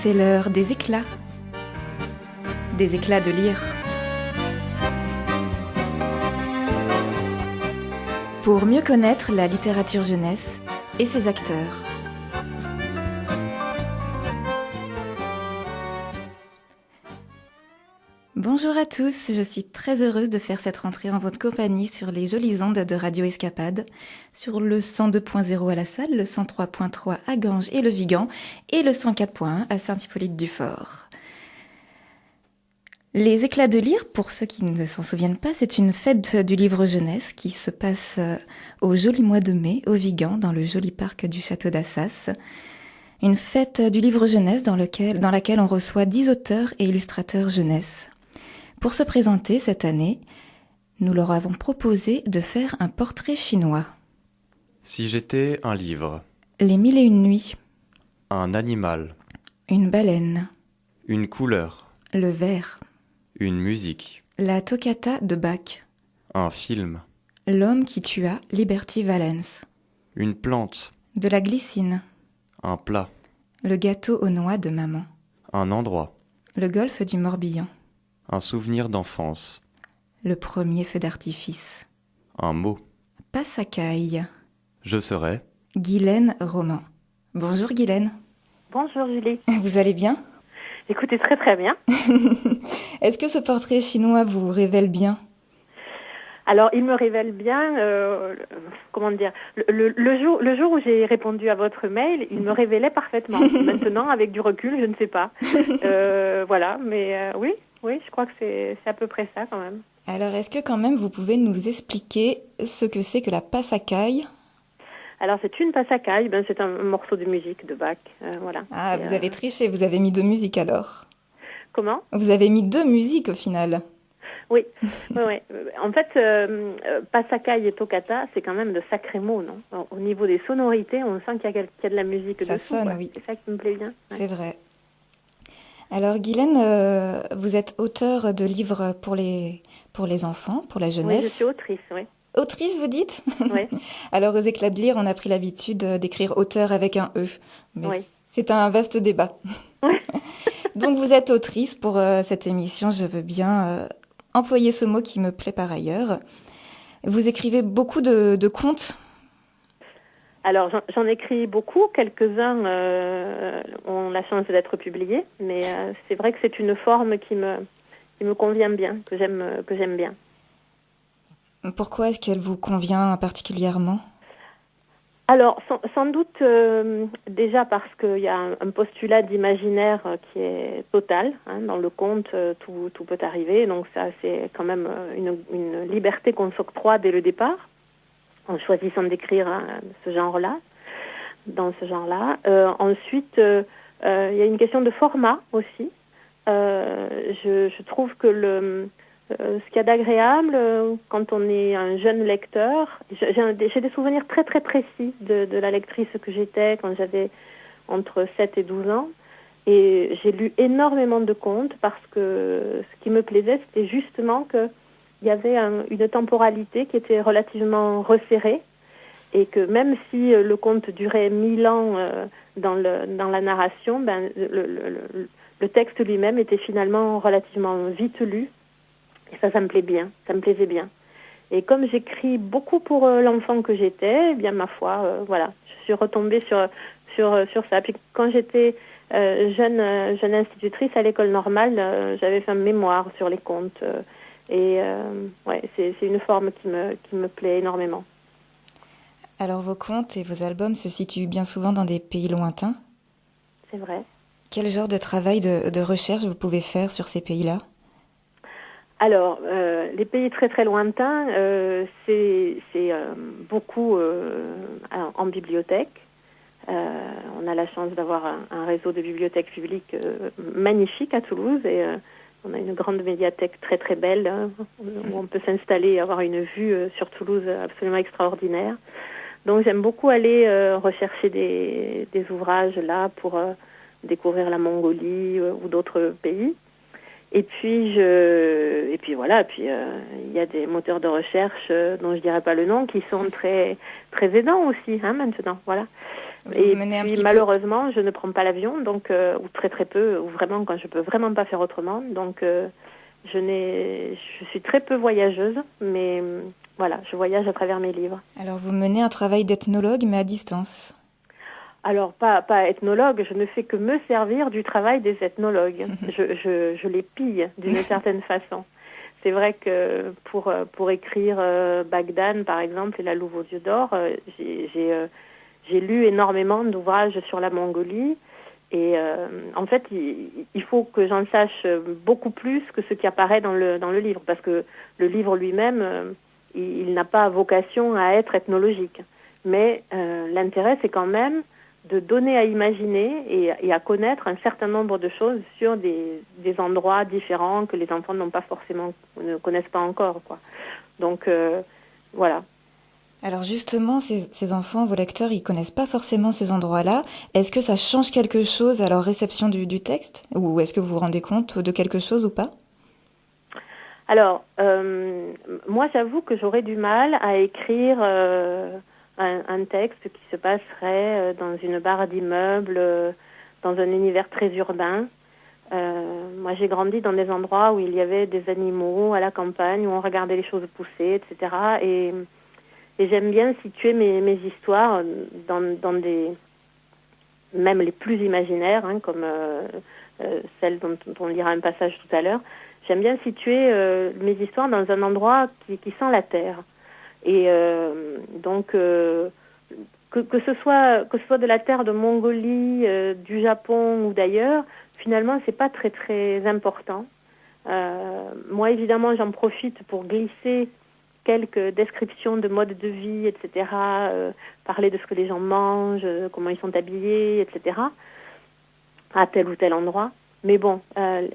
C'est l'heure des éclats. Des éclats de lire. Pour mieux connaître la littérature jeunesse et ses acteurs. Bonjour à tous, je suis très heureuse de faire cette rentrée en votre compagnie sur les jolies ondes de Radio Escapade, sur le 102.0 à La Salle, le 103.3 à Ganges et le Vigan, et le 104.1 à Saint-Hippolyte-du-Fort. Les éclats de lire, pour ceux qui ne s'en souviennent pas, c'est une fête du livre jeunesse qui se passe au joli mois de mai, au Vigan, dans le joli parc du château d'Assas. Une fête du livre jeunesse dans laquelle on reçoit 10 auteurs et illustrateurs jeunesse. Pour se présenter cette année, nous leur avons proposé de faire un portrait chinois. Si j'étais un livre. Les mille et une nuits. Un animal. Une baleine. Une couleur. Le vert. Une musique. La toccata de Bach. Un film. L'homme qui tua Liberty Valance. Une plante. De la glycine. Un plat. Le gâteau aux noix de maman. Un endroit. Le golfe du Morbihan. Un souvenir d'enfance. Le premier feu d'artifice. Un mot. Passacaille. Je serai. Guylaine Roman. Bonjour Guylaine. Bonjour Julie. Vous allez bien ? Écoutez, très très bien. Est-ce que ce portrait chinois vous révèle bien ? Alors, il me révèle bien, comment dire, le jour où j'ai répondu à votre mail, il me révélait parfaitement. Maintenant, avec du recul, je ne sais pas. Voilà, mais oui, je crois que c'est à peu près ça quand même. Alors, est-ce que quand même vous pouvez nous expliquer ce que c'est que la passacaille ? Alors, c'est une passacaille, c'est un morceau de musique de Bach, voilà. Ah, vous avez triché, vous avez mis 2 musiques alors. Comment ? Vous avez mis 2 musiques au final. Oui. En fait, passacaille et toccata, c'est quand même de sacrés mots, non ? Au niveau des sonorités, on sent qu'il y a de la musique ça dessous. Sonne, oui. C'est ça qui me plaît bien. Ouais. C'est vrai. Alors, Guylaine, vous êtes auteure de livres pour les enfants, pour la jeunesse. Oui, je suis autrice, oui. Autrice, vous dites ? Oui. Alors, aux éclats de lire, on a pris l'habitude d'écrire auteur avec un E. Mais oui. C'est un vaste débat. Oui. Donc, vous êtes autrice pour cette émission. Je veux bien employer ce mot qui me plaît par ailleurs. Vous écrivez beaucoup de contes ? Alors, j'en écris beaucoup. Quelques-uns ont la chance d'être publiés. Mais c'est vrai que c'est une forme qui me convient bien, que j'aime bien. Pourquoi est-ce qu'elle vous convient particulièrement ? Alors, sans doute, déjà parce qu'il y a un postulat d'imaginaire qui est total. Dans le conte, tout peut arriver. Donc ça, c'est quand même une liberté qu'on s'octroie dès le départ, en choisissant d'écrire dans ce genre-là. Ensuite, il y a une question de format aussi. Je trouve que ce qu'il y a d'agréable quand on est un jeune lecteur, j'ai des souvenirs très très précis de la lectrice que j'étais quand j'avais entre 7 et 12 ans. Et j'ai lu énormément de contes parce que ce qui me plaisait, c'était justement qu'il y avait une temporalité qui était relativement resserrée et que même si le conte durait 1000 ans dans la narration, le texte lui-même était finalement relativement vite lu. Et ça me plaisait bien. Et comme j'écris beaucoup pour l'enfant que j'étais, eh bien ma foi, je suis retombée sur ça. Puis quand j'étais jeune institutrice à l'école normale, j'avais fait un mémoire sur les contes. C'est une forme qui me plaît énormément. Alors vos contes et vos albums se situent bien souvent dans des pays lointains ? C'est vrai. Quel genre de travail de recherche vous pouvez faire sur ces pays-là ? Alors, les pays très très lointains, c'est beaucoup en bibliothèque. On a la chance d'avoir un réseau de bibliothèques publiques magnifique à Toulouse et on a une grande médiathèque très très belle où on peut s'installer et avoir une vue sur Toulouse absolument extraordinaire. Donc j'aime beaucoup aller rechercher des ouvrages là pour découvrir la Mongolie ou d'autres pays. Et puis il y a des moteurs de recherche dont je dirais pas le nom qui sont très très aidants aussi maintenant, voilà. Et menez un puis petit peu. malheureusement, je ne prends pas l'avion, donc ou très très peu, ou vraiment quand je peux vraiment pas faire autrement. Donc je suis très peu voyageuse, mais voilà, je voyage à travers mes livres. Alors vous menez un travail d'ethnologue, mais à distance. Alors, pas ethnologue, je ne fais que me servir du travail des ethnologues. Je les pille d'une certaine façon. C'est vrai que pour écrire Bagdad, par exemple, et La Louve aux yeux d'or, j'ai lu énormément d'ouvrages sur la Mongolie. Et en fait, il faut que j'en sache beaucoup plus que ce qui apparaît dans le livre, parce que le livre lui-même, il n'a pas vocation à être ethnologique. Mais l'intérêt, c'est quand même de donner à imaginer et à connaître un certain nombre de choses sur des endroits différents que les enfants ne connaissent pas encore, quoi. Donc voilà. Alors justement, ces enfants, vos lecteurs, ils connaissent pas forcément ces endroits-là. Est-ce que ça change quelque chose à leur réception du texte? Ou est-ce que vous vous rendez compte de quelque chose ou pas? Alors, moi, j'avoue que j'aurais du mal à écrire un texte qui se passerait dans une barre d'immeubles, dans un univers très urbain. Moi, j'ai grandi dans des endroits où il y avait des animaux à la campagne, où on regardait les choses pousser, etc. Et j'aime bien situer mes histoires dans des... même les plus imaginaires, hein, comme celle dont on lira un passage tout à l'heure. J'aime bien situer mes histoires dans un endroit qui sent la terre. Et donc, que ce soit de la terre de Mongolie, du Japon ou d'ailleurs, finalement, c'est pas très très important. Moi, évidemment, j'en profite pour glisser quelques descriptions de mode de vie, etc., parler de ce que les gens mangent, comment ils sont habillés, etc., à tel ou tel endroit. Mais bon,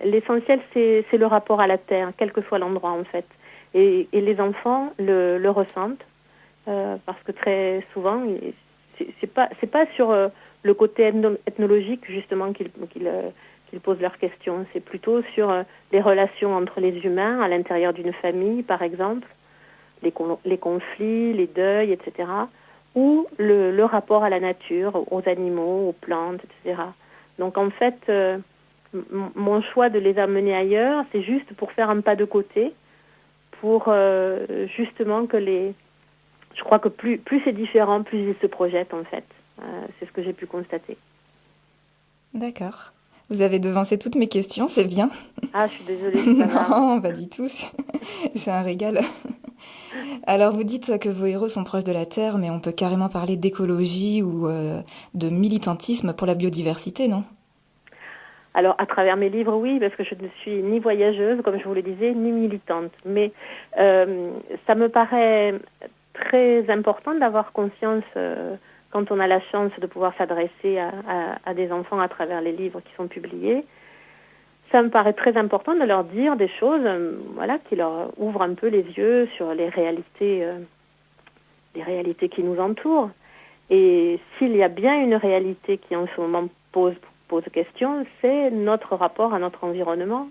l'essentiel, c'est le rapport à la terre, quel que soit l'endroit, en fait. Et les enfants le ressentent, parce que très souvent, c'est pas sur le côté ethnologique, justement, qu'ils posent leurs questions. C'est plutôt sur les relations entre les humains à l'intérieur d'une famille, par exemple, les conflits, les deuils, etc., ou le rapport à la nature, aux animaux, aux plantes, etc. Donc en fait, mon choix de les amener ailleurs, c'est juste pour faire un pas de côté, pour justement je crois que plus c'est différent, plus ils se projettent en fait. C'est ce que j'ai pu constater. D'accord. Vous avez devancé toutes mes questions, c'est bien. Ah, je suis désolée, c'est pas grave. Non, pas du tout. C'est un régal. Alors, vous dites que vos héros sont proches de la Terre, mais on peut carrément parler d'écologie ou de militantisme pour la biodiversité, non? Alors, à travers mes livres, oui, parce que je ne suis ni voyageuse, comme je vous le disais, ni militante. Mais ça me paraît très important d'avoir conscience, quand on a la chance de pouvoir s'adresser à des enfants à travers les livres qui sont publiés, ça me paraît très important de leur dire des choses, voilà, qui leur ouvrent un peu les yeux sur les réalités qui nous entourent. Et s'il y a bien une réalité qui en ce moment pose question, c'est notre rapport à notre environnement,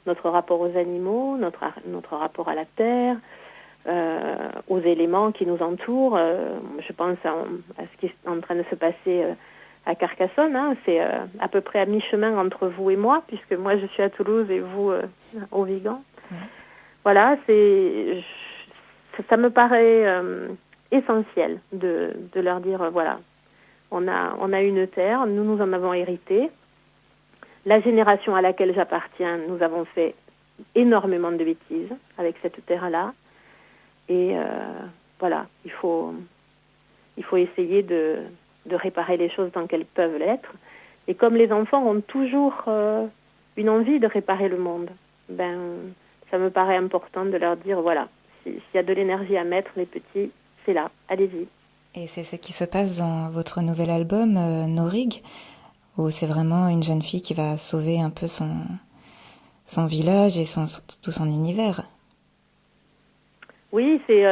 notre rapport aux animaux, notre rapport à la terre, aux éléments qui nous entourent. Je pense à ce qui est en train de se passer à Carcassonne, hein. C'est à peu près à mi-chemin entre vous et moi, puisque moi je suis à Toulouse et vous au Vigan. Mmh. Voilà, ça me paraît essentiel de leur dire, voilà, on a une terre, nous en avons hérité. La génération à laquelle j'appartiens, nous avons fait énormément de bêtises avec cette terre-là. Et voilà, il faut essayer de réparer les choses tant qu'elles peuvent l'être. Et comme les enfants ont toujours une envie de réparer le monde, ça me paraît important de leur dire, voilà, s'il y a de l'énergie à mettre, les petits, c'est là, allez-y. Et c'est ce qui se passe dans votre nouvel album, Norig, où c'est vraiment une jeune fille qui va sauver un peu son village et tout son univers. Oui, c'est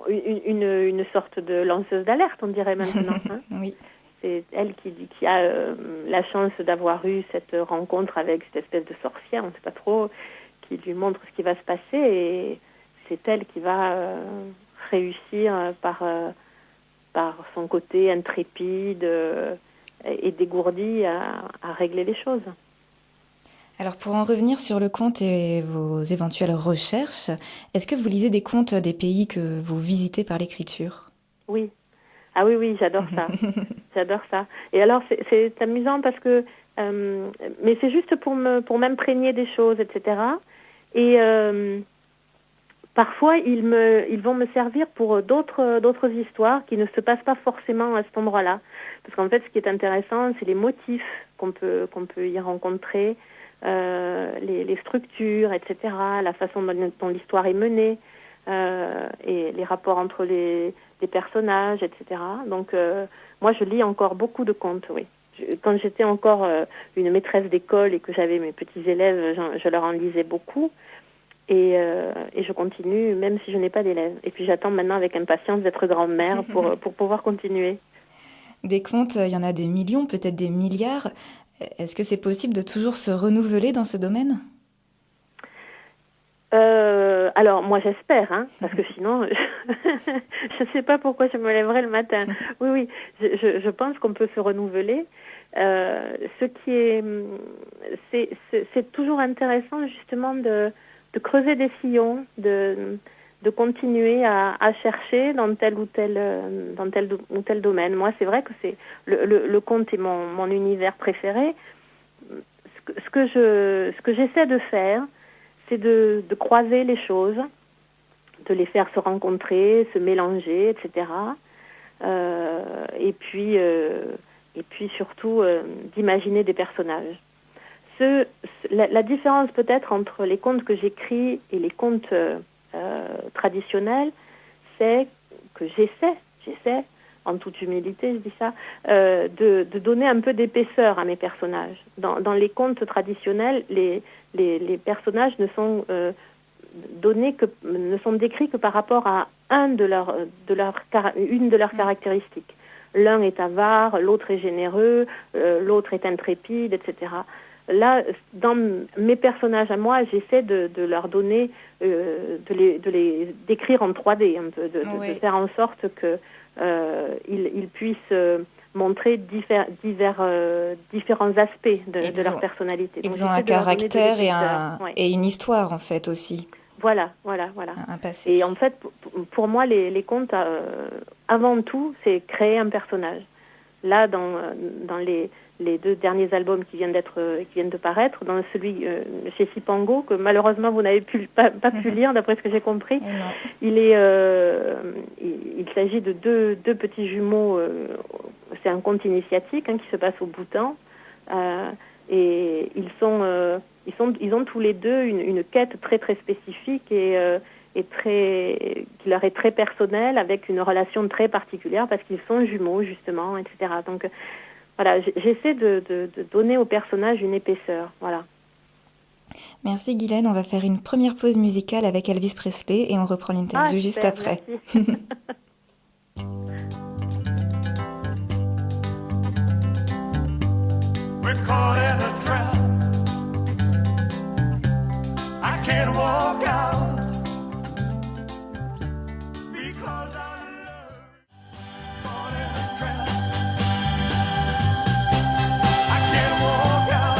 une sorte de lanceuse d'alerte, on dirait maintenant. Hein. Oui. C'est elle qui a la chance d'avoir eu cette rencontre avec cette espèce de sorcière, on ne sait pas trop, qui lui montre ce qui va se passer, et c'est elle qui va réussir par par son côté intrépide et dégourdi à régler les choses. Alors pour en revenir sur le conte et vos éventuelles recherches, est-ce que vous lisez des contes des pays que vous visitez par l'écriture? Oui. Ah oui, j'adore ça. J'adore ça. Et alors c'est amusant parce que, mais c'est juste pour m'imprégner des choses, etc. Et parfois ils vont me servir pour d'autres histoires qui ne se passent pas forcément à cet endroit-là. Parce qu'en fait, ce qui est intéressant, c'est les motifs qu'on peut y rencontrer. Les structures, etc., la façon dont l'histoire est menée, et les rapports entre les personnages, etc. Donc, moi, je lis encore beaucoup de contes, oui. Quand j'étais encore une maîtresse d'école et que j'avais mes petits élèves, je leur en lisais beaucoup. Et je continue, même si je n'ai pas d'élèves. Et puis, j'attends maintenant avec impatience d'être grand-mère pour pouvoir continuer. Des contes, il y en a des millions, peut-être des milliards. Est-ce que c'est possible de toujours se renouveler dans ce domaine? Alors, moi, j'espère, parce que sinon, je ne sais pas pourquoi je me lèverais le matin. Oui, je pense qu'on peut se renouveler. Ce qui est... C'est toujours intéressant, justement, de creuser des sillons, de continuer à chercher dans tel ou tel domaine. Moi, c'est vrai que c'est le conte est mon univers préféré. Ce que j'essaie de faire, c'est de croiser les choses, de les faire se rencontrer, se mélanger, etc. Et puis surtout d'imaginer des personnages. La différence peut-être entre les contes que j'écris et les contes traditionnels, c'est que j'essaie, en toute humilité, je dis ça, de donner un peu d'épaisseur à mes personnages. Dans les contes traditionnels, les personnages ne sont décrits que par rapport à une de leurs caractéristiques. L'un est avare, l'autre est généreux, l'autre est intrépide, etc. Là, dans mes personnages à moi, j'essaie de leur donner, de les décrire en 3D, un peu, de faire en sorte que ils puissent montrer différents aspects de leur personnalité. Ils ont un caractère et une histoire, en fait, aussi. Voilà. Un passé. Et en fait, pour moi, les contes, avant tout, c'est créer un personnage. Là, dans les 2 derniers albums qui viennent de paraître, dans celui chez Sipango, que malheureusement vous n'avez pas pu lire, d'après ce que j'ai compris, il s'agit de deux petits jumeaux. C'est un conte initiatique qui se passe au Bhoutan, et ils ont tous les deux une quête très très spécifique et qui leur est très personnelle, avec une relation très particulière parce qu'ils sont jumeaux justement, etc. Donc voilà, j'essaie de donner au personnage une épaisseur, voilà. Merci Guylaine, on va faire une première pause musicale avec Elvis Presley et on reprend l'interview juste après. We're caught in a trap. I can't walk out because I love you. Caught in a trap. I can't walk out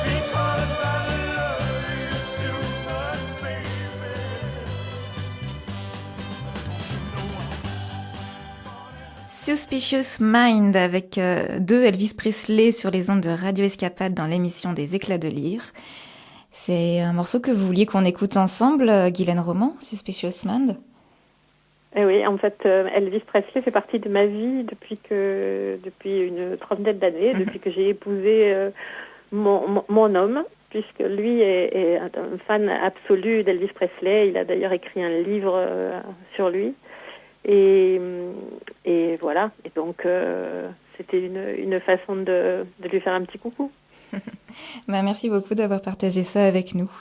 because I love you too much, baby. Don't you know I'm Suspicious Mind avec deux Elvis Presley sur les ondes de Radio Escapade dans l'émission des Éclats de Lire. C'est un morceau que vous vouliez qu'on écoute ensemble, Guylaine Roman, Suspicious Mind. Eh oui, en fait, Elvis Presley fait partie de ma vie depuis une trentaine d'années, depuis que j'ai épousé mon homme, puisque lui est un fan absolu d'Elvis Presley. Il a d'ailleurs écrit un livre sur lui. Et voilà. Et donc, c'était une façon de lui faire un petit coucou. Merci beaucoup d'avoir partagé ça avec nous.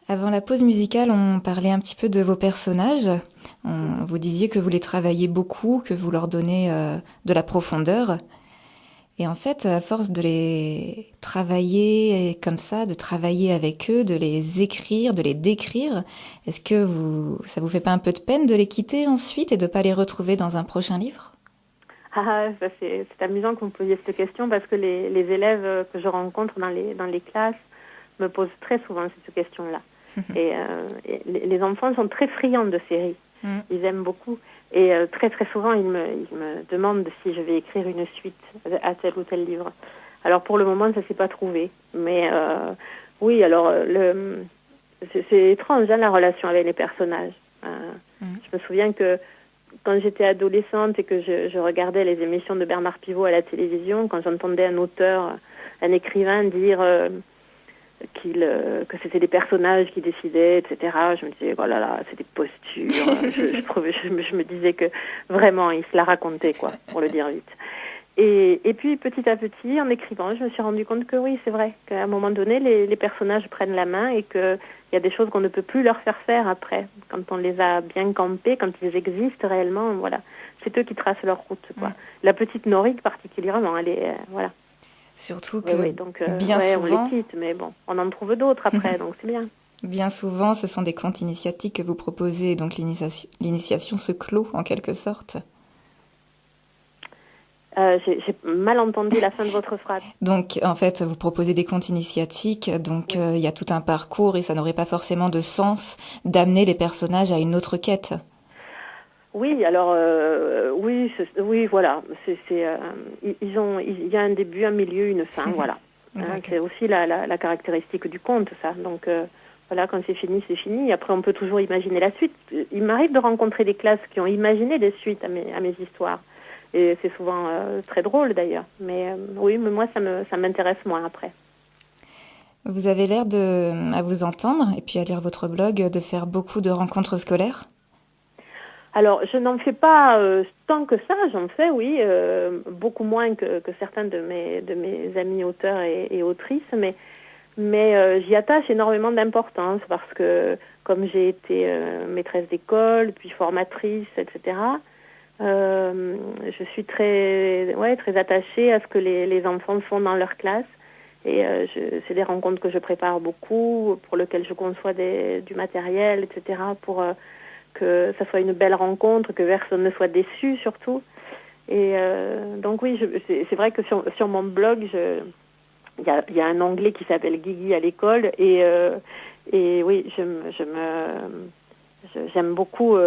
Avant la pause musicale, on parlait un petit peu de vos personnages. Vous disiez que vous les travaillez beaucoup, que vous leur donnez de la profondeur. Et en fait, à force de les travailler comme ça, de travailler avec eux, de les écrire, de les décrire, est-ce que ça vous fait pas un peu de peine de les quitter ensuite et de pas les retrouver dans un prochain livre? Ça, c'est amusant que vous me posiez cette question parce que les élèves que je rencontre dans les classes me posent très souvent cette question-là. Et les enfants sont très friands de séries. Ils aiment beaucoup. Et très très souvent, ils me demandent si je vais écrire une suite à tel ou tel livre. Alors pour le moment, ça s'est pas trouvé. Mais oui, alors c'est étrange la relation avec les personnages. Je me souviens que quand j'étais adolescente et que je regardais les émissions de Bernard Pivot à la télévision, quand j'entendais un auteur, un écrivain dire que c'était des personnages qui décidaient, etc., je me disais, oh là là, c'est des postures. je me disais que vraiment, il se la racontait, quoi, pour le dire vite. Et puis, petit à petit, en écrivant, je me suis rendu compte que oui, c'est vrai, qu'à un moment donné, les personnages prennent la main et qu'il y a des choses qu'on ne peut plus leur faire faire après. Quand on les a bien campés, quand ils existent réellement, voilà. C'est eux qui tracent leur route, quoi. La petite Norique, particulièrement, elle est, voilà. Surtout que Oui, donc, bien souvent... on les quitte, mais bon, on en trouve d'autres après, donc c'est bien. Bien souvent, ce sont des contes initiatiques que vous proposez, donc l'initiation se clôt en quelque sorte. J'ai mal entendu la fin de votre phrase. Donc, en fait, vous proposez des contes initiatiques, donc il y a tout un parcours et ça n'aurait pas forcément de sens d'amener les personnages à une autre quête. Oui, alors oui, voilà. Il y a un début, un milieu, une fin, voilà. C'est aussi la caractéristique du conte, ça. Donc voilà, quand c'est fini, c'est fini. Après, on peut toujours imaginer la suite. Il m'arrive de rencontrer des classes qui ont imaginé des suites à mes histoires. Et c'est souvent très drôle d'ailleurs. Mais oui, mais moi, ça m'intéresse moins après. Vous avez l'air à vous entendre et puis à lire votre blog, de faire beaucoup de rencontres scolaires. Alors, je n'en fais pas tant que ça, j'en fais, oui, beaucoup moins que certains de mes amis auteurs et autrices, mais j'y attache énormément d'importance parce que comme j'ai été maîtresse d'école, puis formatrice, etc., je suis très attachée à ce que les enfants font dans leur classe. Et c'est des rencontres que je prépare beaucoup, pour lesquelles je conçois du matériel, etc., pour que ça soit une belle rencontre, que personne ne soit déçu surtout. Et donc oui, c'est vrai que sur mon blog, il y a un onglet qui s'appelle Guigui à l'école, et oui, j'aime beaucoup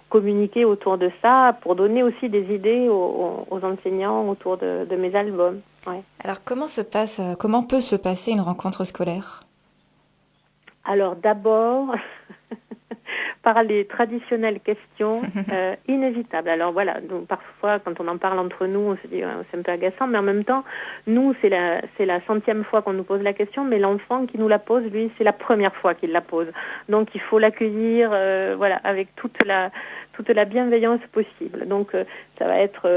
communiquer autour de ça pour donner aussi des idées aux enseignants autour de mes albums. Ouais. Alors comment peut se passer une rencontre scolaire? Alors d'abord, par les traditionnelles questions inévitables. Alors voilà, donc parfois quand on en parle entre nous, on se dit c'est un peu agaçant, mais en même temps, nous c'est la 100e fois qu'on nous pose la question, mais l'enfant qui nous la pose, lui, c'est la première fois qu'il la pose. Donc il faut l'accueillir, voilà, avec toute la bienveillance possible. Donc ça va être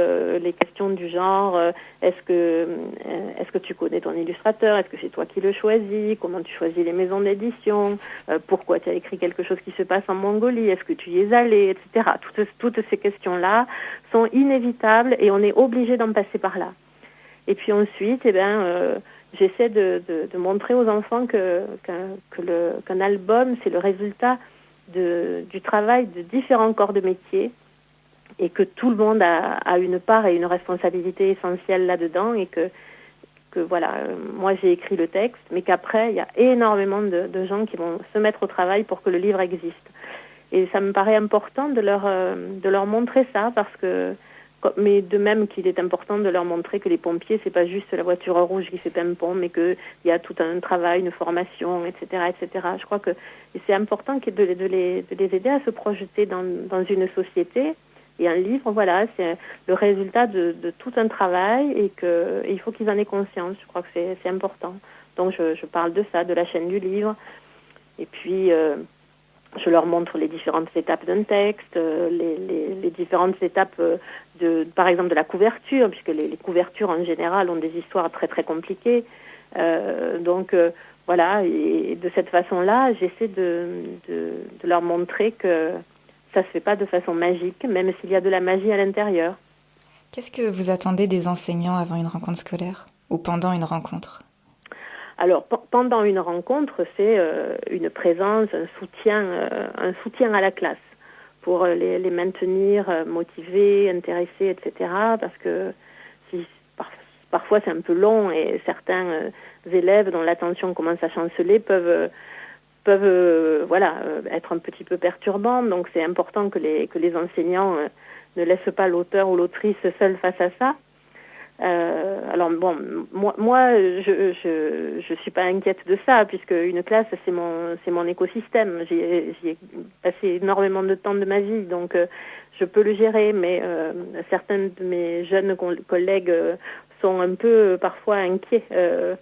les questions du genre est-ce que tu connais ton illustrateur, est-ce que c'est toi qui le choisis, comment tu choisis les maisons d'édition, pourquoi tu as écrit quelque chose qui se passe en Mongolie, est-ce que tu y es allé, etc. Toutes ces questions-là sont inévitables et on est obligé d'en passer par là. Et puis ensuite, j'essaie de montrer aux enfants qu'un album, c'est le résultat du travail de différents corps de métier et que tout le monde a une part et une responsabilité essentielle là-dedans et que voilà, moi j'ai écrit le texte, mais qu'après il y a énormément de gens qui vont se mettre au travail pour que le livre existe. Et ça me paraît important de leur montrer ça parce que, mais de même qu'il est important de leur montrer que les pompiers, c'est pas juste la voiture rouge qui fait pimpon, mais qu'il y a tout un travail, une formation, etc., etc. Je crois que c'est important de les aider à se projeter dans une société. Et un livre, voilà, c'est le résultat de tout un travail et il faut qu'ils en aient conscience. Je crois que c'est important. Donc je parle de ça, de la chaîne du livre. Et puis je leur montre les différentes étapes d'un texte, les différentes étapes par exemple de la couverture, puisque les couvertures en général ont des histoires très très compliquées. Donc voilà, et de cette façon-là, j'essaie de leur montrer que ça se fait pas de façon magique, même s'il y a de la magie à l'intérieur. Qu'est-ce que vous attendez des enseignants avant une rencontre scolaire ou pendant une rencontre? Alors, pendant une rencontre, c'est une présence, un soutien à la classe pour les maintenir motivés, intéressés, etc. Parce que parfois c'est un peu long et certains élèves dont l'attention commence à chanceler peuvent être un petit peu perturbants. Donc c'est important que les enseignants ne laissent pas l'auteur ou l'autrice seul face à ça. Alors bon, moi je suis pas inquiète de ça puisque une classe c'est mon écosystème. J'y ai passé énormément de temps de ma vie, donc je peux le gérer. Mais certains de mes jeunes collègues sont un peu parfois inquiets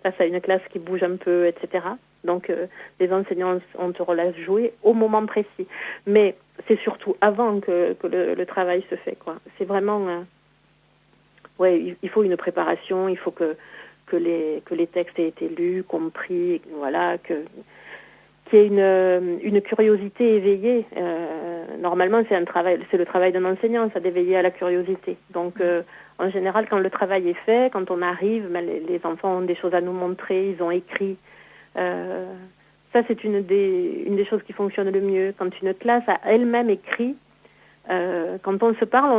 face à une classe qui bouge un peu, etc. Donc les enseignants ont un rôle à jouer au moment précis. Mais c'est surtout avant que le travail se fait, quoi. C'est vraiment il faut une préparation, il faut que les textes aient été lus, compris, voilà, qu'il y ait une curiosité éveillée. Normalement, c'est le travail d'un enseignant, ça d'éveiller à la curiosité. Donc, en général, quand le travail est fait, quand on arrive, les enfants ont des choses à nous montrer, ils ont écrit. Ça, c'est une des choses qui fonctionne le mieux. Quand une classe a elle-même écrit, quand on se parle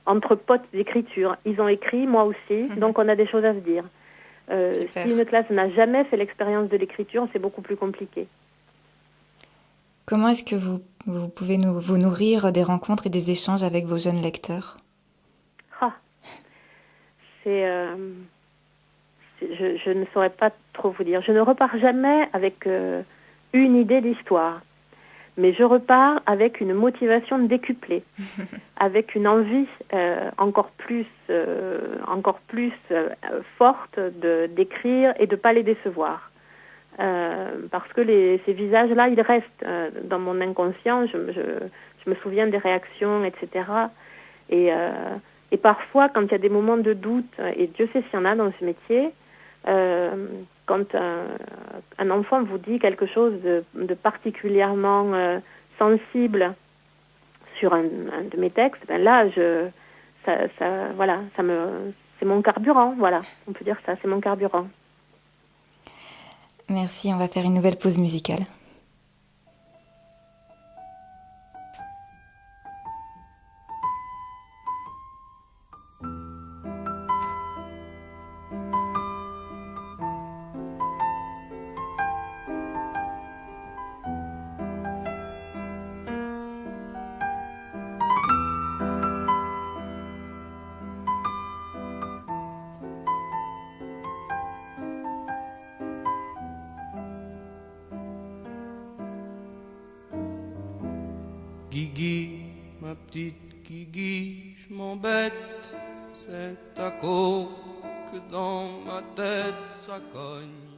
entre potes d'écriture. Ils ont écrit, moi aussi, donc on a des choses à se dire. Si une classe n'a jamais fait l'expérience de l'écriture, c'est beaucoup plus compliqué. Comment est-ce que vous pouvez vous nourrir des rencontres et des échanges avec vos jeunes lecteurs? Je ne saurais pas trop vous dire. Je ne repars jamais avec une idée d'histoire. Mais je repars avec une motivation décuplée, avec une envie encore plus forte d'écrire et de ne pas les décevoir. Parce que ces visages-là, ils restent dans mon inconscient. Je me souviens des réactions, etc. Et parfois, quand il y a des moments de doute, et Dieu sait s'il y en a dans ce métier, quand un enfant vous dit quelque chose de particulièrement sensible sur un de mes textes, ben là, c'est mon carburant, voilà, on peut dire ça, c'est mon carburant. Merci, on va faire une nouvelle pause musicale. Guigui, ma petite Guigui, je m'embête, c'est à cause que dans ma tête ça cogne.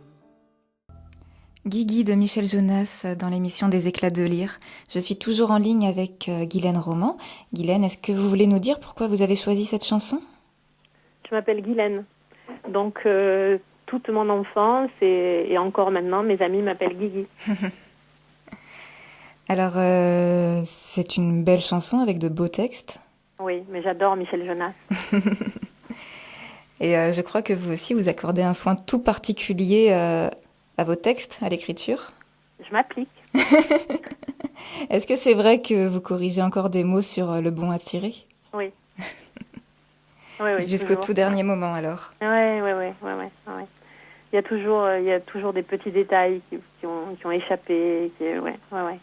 Guigui de Michel Jonas dans l'émission des Éclats de lire. Je suis toujours en ligne avec Guylaine Roman. Guylaine, est-ce que vous voulez nous dire pourquoi vous avez choisi cette chanson? Je m'appelle Guylaine. Donc, toute mon enfance et encore maintenant, mes amis m'appellent Guigui. Alors, c'est une belle chanson avec de beaux textes. Oui, mais j'adore Michel Jonas. Et je crois que vous aussi, vous accordez un soin tout particulier à vos textes, à l'écriture. Je m'applique. Est-ce que c'est vrai que vous corrigez encore des mots sur le bon à tirer? Oui. Oui, jusqu'au toujours. tout dernier moment, alors. Oui. Il y a toujours des petits détails qui ont échappé. Ouais.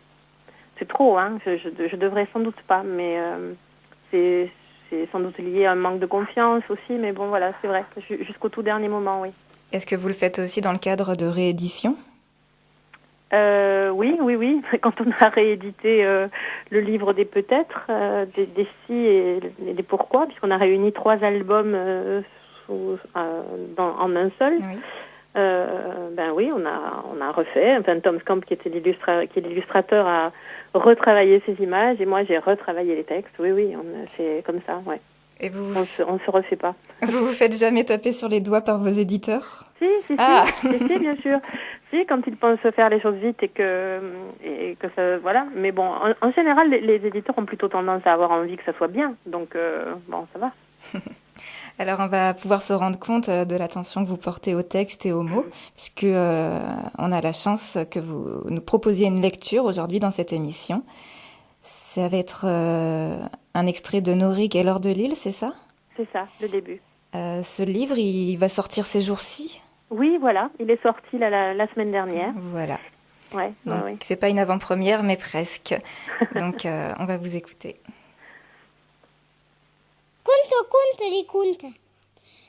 C'est trop, hein. Je devrais sans doute pas, mais c'est sans doute lié à un manque de confiance aussi. Mais bon, voilà, c'est vrai. Jusqu'au tout dernier moment, oui. Est-ce que vous le faites aussi dans le cadre de réédition? Oui. Quand on a réédité le livre des peut-être, des si et des pourquoi, puisqu'on a réuni 3 albums en un seul. Oui. Oui, on a refait. Enfin, Tom Scamp, qui est l'illustrateur, a retravaillé ces images et moi j'ai retravaillé les textes. Oui, c'est comme ça, ouais. Et On se refait pas. Vous vous faites jamais taper sur les doigts par vos éditeurs? Si, Ah. si, bien sûr. aussi quand ils pensent faire les choses vite et que ça, voilà. Mais bon, en général, les éditeurs ont plutôt tendance à avoir envie que ça soit bien. Donc, bon, ça va. Alors, on va pouvoir se rendre compte de l'attention que vous portez au texte et aux mots, puisque on a la chance que vous nous proposiez une lecture aujourd'hui dans cette émission. Ça va être un extrait de Norig et l'or de Lille, c'est ça? C'est ça, le début. Ce livre, il va sortir ces jours-ci? Oui, voilà, il est sorti la semaine dernière. Voilà. Ouais, Donc, ouais. c'est pas une avant-première, mais presque. Donc, on va vous écouter. Conte, conte.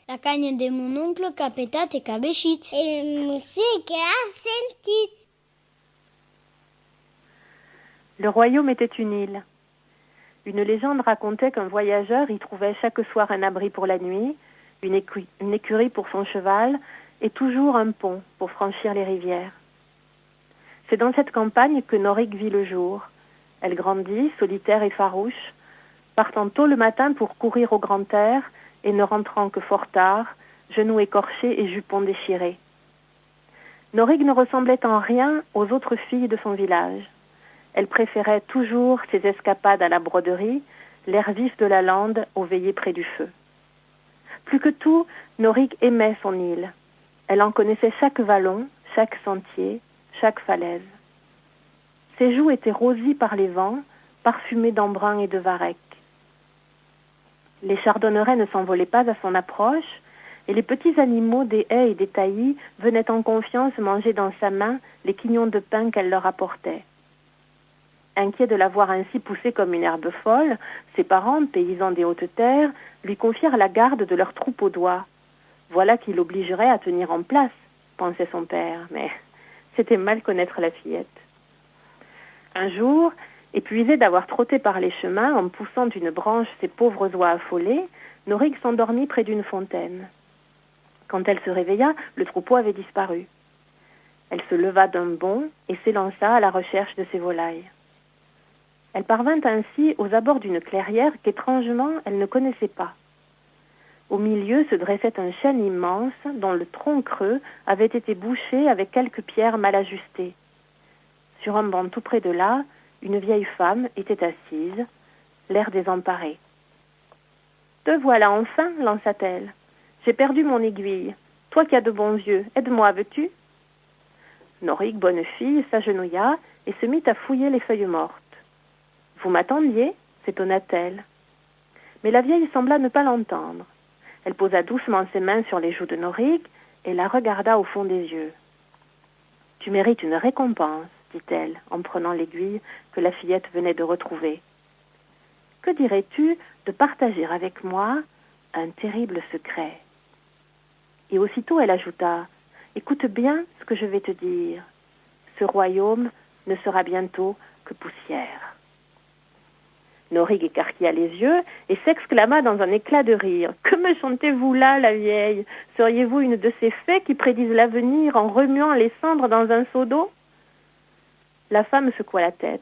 La cagne de mon oncle qu'a pétat et qu'a béchit. Et le musique a senti. Le royaume était une île. Une légende racontait qu'un voyageur y trouvait chaque soir un abri pour la nuit, une écurie pour son cheval et toujours un pont pour franchir les rivières. C'est dans cette campagne que Norig vit le jour. Elle grandit, solitaire et farouche, partant tôt le matin pour courir au grand air et ne rentrant que fort tard, genoux écorchés et jupons déchirés. Norig ne ressemblait en rien aux autres filles de son village. Elle préférait toujours ses escapades à la broderie, l'air vif de la lande aux veillées près du feu. Plus que tout, Norig aimait son île. Elle en connaissait chaque vallon, chaque sentier, chaque falaise. Ses joues étaient rosies par les vents, parfumées d'embrun et de varech. Les chardonnerets ne s'envolaient pas à son approche, et les petits animaux des haies et des taillis venaient en confiance manger dans sa main les quignons de pain qu'elle leur apportait. Inquiets de la voir ainsi poussée comme une herbe folle, ses parents, paysans des hautes terres, lui confièrent la garde de leur troupeau d'oies. Voilà qui l'obligerait à tenir en place, pensait son père, mais c'était mal connaître la fillette. Un jour, épuisée d'avoir trotté par les chemins en poussant d'une branche ses pauvres oies affolées, Norig s'endormit près d'une fontaine. Quand elle se réveilla, le troupeau avait disparu. Elle se leva d'un bond et s'élança à la recherche de ses volailles. Elle parvint ainsi aux abords d'une clairière qu'étrangement elle ne connaissait pas. Au milieu se dressait un chêne immense dont le tronc creux avait été bouché avec quelques pierres mal ajustées. Sur un banc tout près de là, une vieille femme était assise, l'air désemparé. « Te voilà enfin, lança-t-elle. J'ai perdu mon aiguille. Toi qui as de bons yeux, aide-moi, veux-tu » Norig, bonne fille, s'agenouilla et se mit à fouiller les feuilles mortes. « Vous m'attendiez » s'étonna-t-elle. Mais la vieille sembla ne pas l'entendre. Elle posa doucement ses mains sur les joues de Norig et la regarda au fond des yeux. « Tu mérites une récompense, dit-elle en prenant l'aiguille que la fillette venait de retrouver. « Que dirais-tu de partager avec moi un terrible secret ?» Et aussitôt elle ajouta « Écoute bien ce que je vais te dire. Ce royaume ne sera bientôt que poussière. » Norig écarquilla les yeux et s'exclama dans un éclat de rire. « Que me chantez-vous là, la vieille? Seriez-vous une de ces fées qui prédisent l'avenir en remuant les cendres dans un seau d'eau ?» La femme secoua la tête,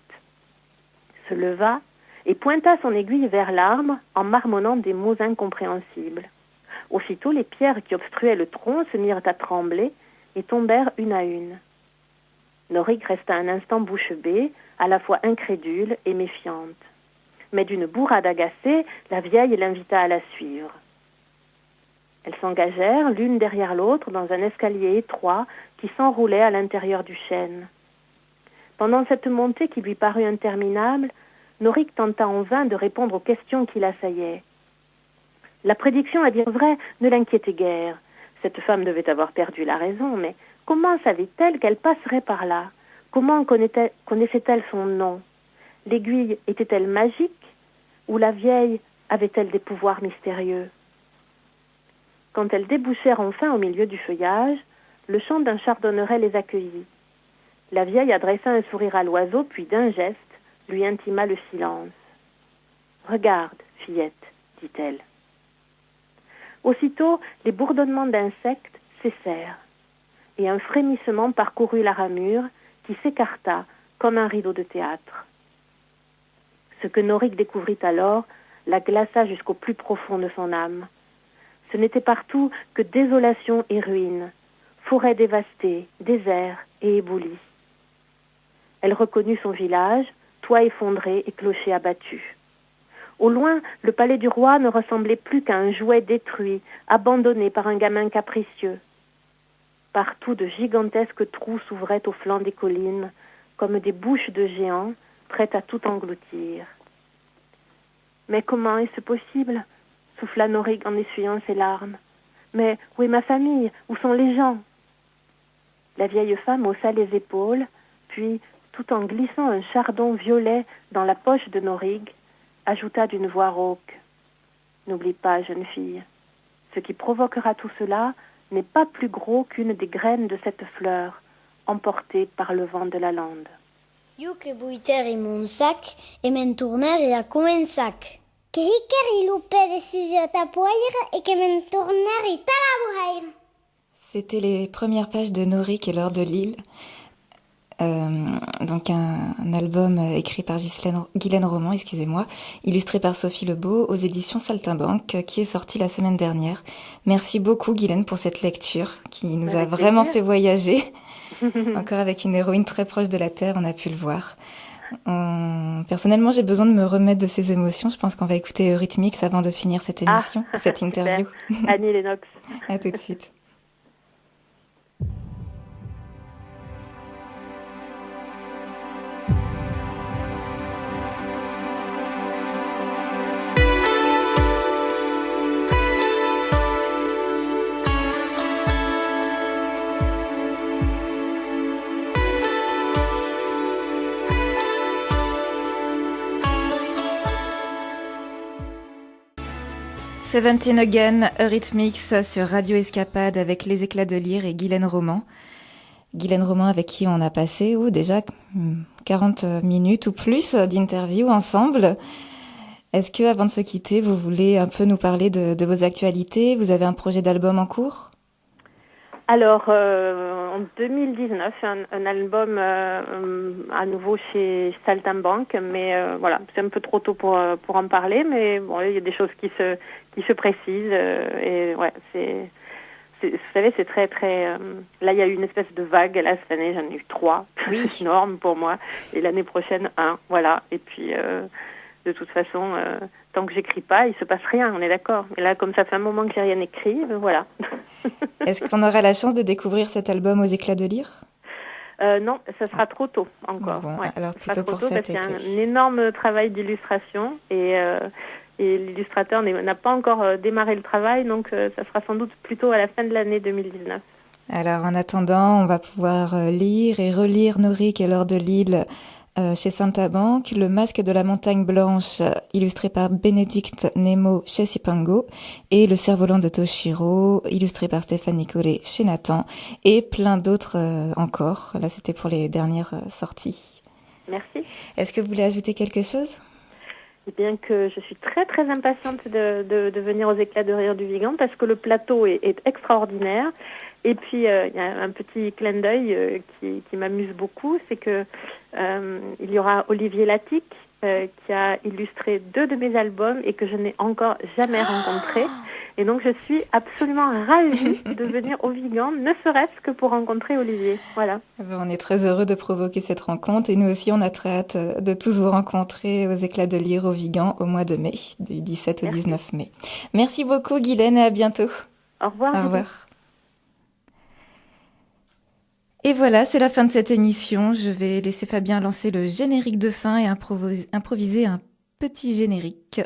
se leva et pointa son aiguille vers l'arbre en marmonnant des mots incompréhensibles. Aussitôt, les pierres qui obstruaient le tronc se mirent à trembler et tombèrent une à une. Norig resta un instant bouche bée, à la fois incrédule et méfiante. Mais d'une bourrade agacée, la vieille l'invita à la suivre. Elles s'engagèrent l'une derrière l'autre dans un escalier étroit qui s'enroulait à l'intérieur du chêne. Pendant cette montée qui lui parut interminable, Norig tenta en vain de répondre aux questions qui l'assaillaient. La prédiction, à dire vrai, ne l'inquiétait guère. Cette femme devait avoir perdu la raison, mais comment savait-elle qu'elle passerait par là? Comment connaissait-elle son nom? L'aiguille était-elle magique? Ou la vieille avait-elle des pouvoirs mystérieux? Quand elles débouchèrent enfin au milieu du feuillage, le chant d'un chardonneret les accueillit. La vieille adressa un sourire à l'oiseau, puis d'un geste, lui intima le silence. « Regarde, fillette, dit-elle. » Aussitôt, les bourdonnements d'insectes cessèrent, et un frémissement parcourut la ramure qui s'écarta comme un rideau de théâtre. Ce que Norig découvrit alors la glaça jusqu'au plus profond de son âme. Ce n'était partout que désolation et ruine, forêts dévastées, déserts et éboulie. Elle reconnut son village, toit effondré et clocher abattu. Au loin, le palais du roi ne ressemblait plus qu'à un jouet détruit, abandonné par un gamin capricieux. Partout, de gigantesques trous s'ouvraient au flanc des collines, comme des bouches de géants, prêtes à tout engloutir. « Mais comment est-ce possible ?» souffla Norig en essuyant ses larmes. « Mais où est ma famille? Où sont les gens ?» La vieille femme haussa les épaules, puis, tout en glissant un chardon violet dans la poche de Norig, ajouta d'une voix rauque. « N'oublie pas, jeune fille, ce qui provoquera tout cela n'est pas plus gros qu'une des graines de cette fleur, emportée par le vent de la lande. » Iuk e buiter i mon sac, e men tourner i a començac. Que hiker i lupe de sujet à poire et que men tourner i talabouraire. C'était les premières pages de Norik et l'or de Lille. Donc un album écrit par Guylaine Roman, excusez-moi, illustré par Sophie Lebeau aux éditions Saltimbanque, qui est sorti la semaine dernière. Merci beaucoup Guylaine pour cette lecture qui nous a vraiment fait voyager. Encore avec une héroïne très proche de la Terre, on a pu le voir. Personnellement, j'ai besoin de me remettre de ces émotions. Je pense qu'on va écouter Eurythmics avant de finir cette émission, cette interview. Annie Lennox. À tout de suite. Seventeen Again, Eurythmics sur Radio Escapade avec Les Éclats de Lire et Guylaine Roman. Guylaine Roman avec qui on a passé déjà 40 minutes ou plus d'interviews ensemble. Est-ce que, avant de se quitter, vous voulez un peu nous parler de vos actualités? Vous avez un projet d'album en cours? Alors, en 2019, un album à nouveau chez Saltimbanque, mais voilà, c'est un peu trop tôt pour en parler, mais bon, il y a des choses qui se précisent, et ouais, vous savez, c'est très, très... là, il y a eu une espèce de vague, là, cette année, j'en ai eu 3, oui. Énorme pour moi, et l'année prochaine, 1, voilà, et puis, de toute façon, tant que j'écris pas, il se passe rien, on est d'accord. Et là, comme ça fait un moment que j'ai rien écrit, voilà. Est-ce qu'on aura la chance de découvrir cet album aux éclats de lire? Non, ça sera trop tôt encore. Bon, ouais, alors plutôt pour cet été. Parce qu'il y a un énorme travail d'illustration et l'illustrateur n'a pas encore démarré le travail, donc ça sera sans doute plutôt à la fin de l'année 2019. Alors en attendant, on va pouvoir lire et relire Norik et l'or de Lille chez Saltimbanque, Le Masque de la Montagne Blanche, illustré par Bénédicte Nemo chez Sipango, et Le Cerf-Volant de Toshiro, illustré par Stéphane Nicolet chez Nathan, et plein d'autres encore. Là, c'était pour les dernières sorties. Merci. Est-ce que vous voulez ajouter quelque chose? Eh bien que je suis très très impatiente de venir aux éclats de rire du Vigan parce que le plateau est extraordinaire. Et puis il y a un petit clin d'œil qui m'amuse beaucoup, c'est que il y aura Olivier Latic qui a illustré 2 de mes albums et que je n'ai encore jamais rencontré. Et donc je suis absolument ravie de venir au Vigan, ne serait-ce que pour rencontrer Olivier. Voilà. On est très heureux de provoquer cette rencontre et nous aussi on a très hâte de tous vous rencontrer aux éclats de lire au Vigan au mois de mai, du 17 au 19 mai. Merci beaucoup Guylaine et à bientôt. Au revoir. Au revoir. Et voilà, c'est la fin de cette émission. Je vais laisser Fabien lancer le générique de fin et improviser un petit générique.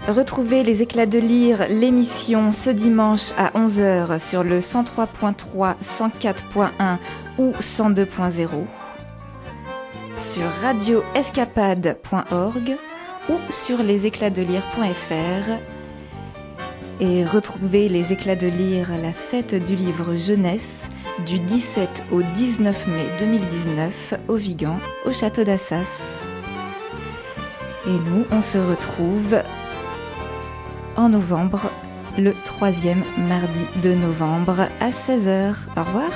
Retrouvez Les Éclats de Lire, l'émission ce dimanche à 11h sur le 103.3, 104.1 ou 102.0, sur radioescapade.org ou sur leséclatsdelire.fr. Et retrouvez Les Éclats de Lire à la fête du livre jeunesse du 17 au 19 mai 2019 au Vigan, au château d'Assas. Et nous, on se retrouve en novembre, le 3e mardi de novembre à 16h. Au revoir.